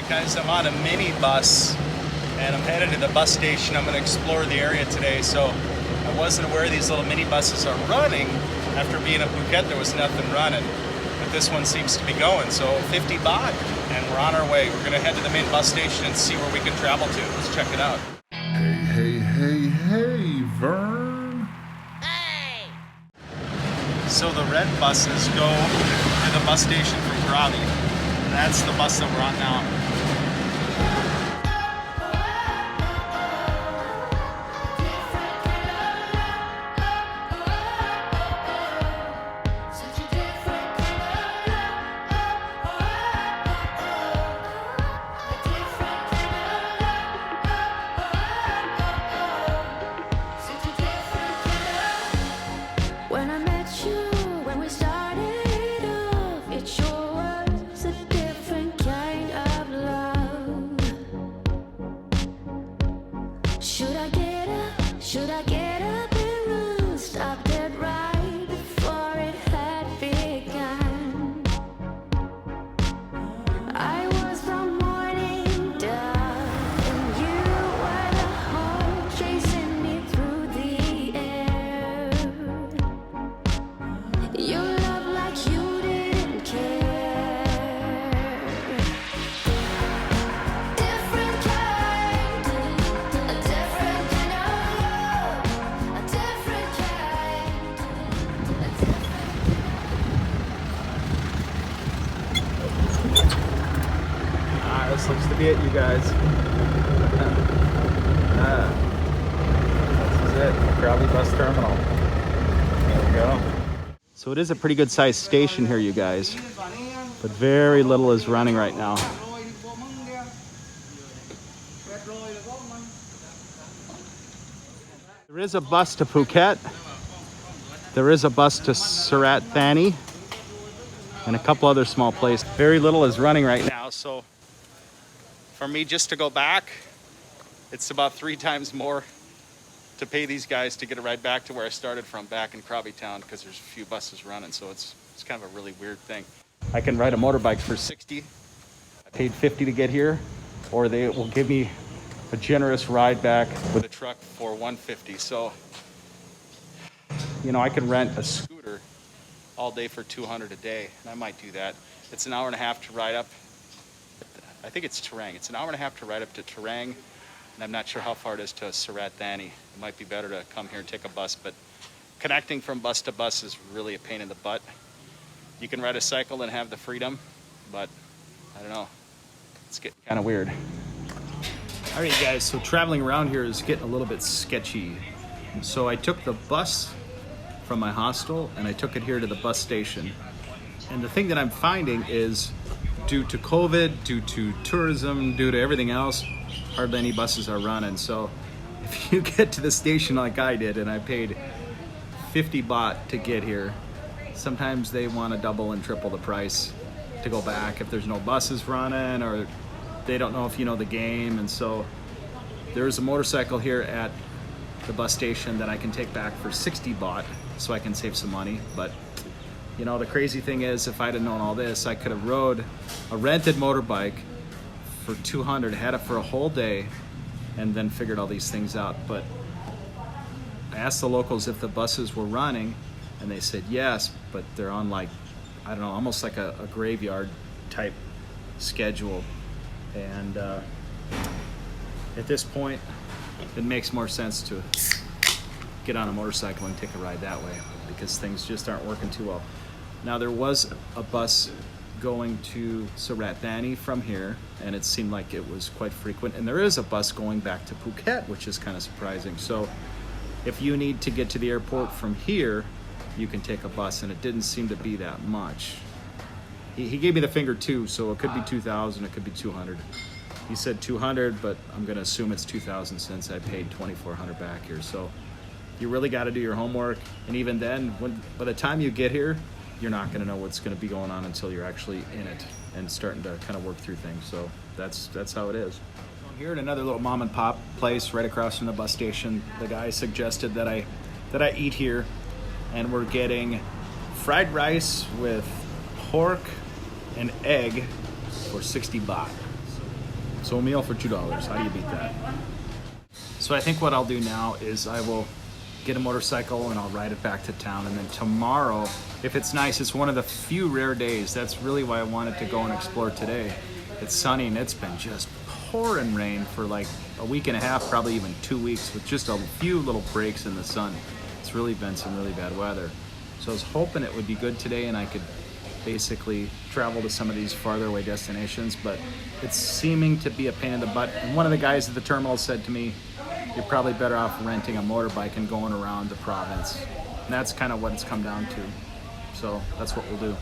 Alright guys, I'm on a mini bus and I'm headed to the bus station. I'm going to explore the area today. So I wasn't aware these little mini buses are running. After being at Phuket there was nothing running, but this one seems to be going. So 50 baht and we're on our way. We're going to head to the main bus station and see where we can travel to. Let's check it out. Hey, Vern. Hey! So the red buses go to the bus station from Krabi. That's the bus that we're on now. Should I get up and run? Stop dead right before it had begun. I was the morning dove, and you were the hawk chasing me through the air. You loved like you didn't care. Different kind, a different kind of love, a different kind, a different. This looks to be it, you guys. This is it, Krabi bus terminal. There we go. So it is a pretty good sized station here, you guys, but very little is running right now. There is a bus to Phuket. There is a bus to Surat Thani and a couple other small places. Very little is running right now, so for me just to go back, it's about 3 times more to pay these guys to get a ride back to where I started from, back in Krabi town, because there's a few buses running, so it's kind of a really weird thing. I can ride a motorbike for 60. I paid 50 to get here, or they will give me a generous ride back with a truck for 150. So, you know, I can rent a scooter all day for 200 a day, and I might do that. It's an hour and a half to ride up. I think it's Terang. It's an hour and a half to ride up to Terang, and I'm not sure how far it is to Surat Thani. It might be better to come here and take a bus, but connecting from bus to bus is really a pain in the butt. You can ride a cycle and have the freedom, but I don't know. It's getting kind of weird. All right, guys, so traveling around here is getting a little bit sketchy. So I took the bus from my hostel and I took it here to the bus station. And the thing that I'm finding is, due to COVID, due to tourism, due to everything else, hardly any buses are running. So if you get to the station like I did and I paid 50 baht to get here, sometimes they want to double and triple the price to go back if there's no buses running, or they don't know if you know the game. And so there's a motorcycle here at the bus station that I can take back for 60 baht so I can save some money. But you know, the crazy thing is, if I'd have known all this, I could have rode a rented motorbike for 200, had it for a whole day, and then figured all these things out. But I asked the locals if the buses were running, and they said yes, but they're on, like, I don't know, almost like a graveyard type schedule. And at this point, it makes more sense to get on a motorcycle and take a ride that way, because things just aren't working too well. Now, there was a bus going to Surat Thani from here, and it seemed like it was quite frequent. And there is a bus going back to Phuket, which is kind of surprising. So if you need to get to the airport from here, you can take a bus, and it didn't seem to be that much. He gave me the finger too, so it could be 2,000, it could be 200. He said 200, but I'm gonna assume it's 2,000 since I paid 2,400 back here. So you really got to do your homework, and even then, by the time you get here, you're not going to know what's going to be going on until you're actually in it and starting to kind of work through things. So that's how it is. I'm here at another little mom and pop place right across from the bus station. The guy suggested that I eat here, and we're getting fried rice with pork and egg for 60 baht. So a meal for $2. How do you beat that? So I think what I'll do now is I will get a motorcycle and I'll ride it back to town. And then tomorrow, if it's nice, it's one of the few rare days. That's really why I wanted to go and explore today. It's sunny and it's been just pouring rain for like a week and a half, probably even 2 weeks, with just a few little breaks in the sun. It's really been some really bad weather. So I was hoping it would be good today and I could basically travel to some of these farther away destinations, but it's seeming to be a pain in the butt. And one of the guys at the terminal said to me, you're probably better off renting a motorbike and going around the province. And that's kind of what it's come down to. So that's what we'll do.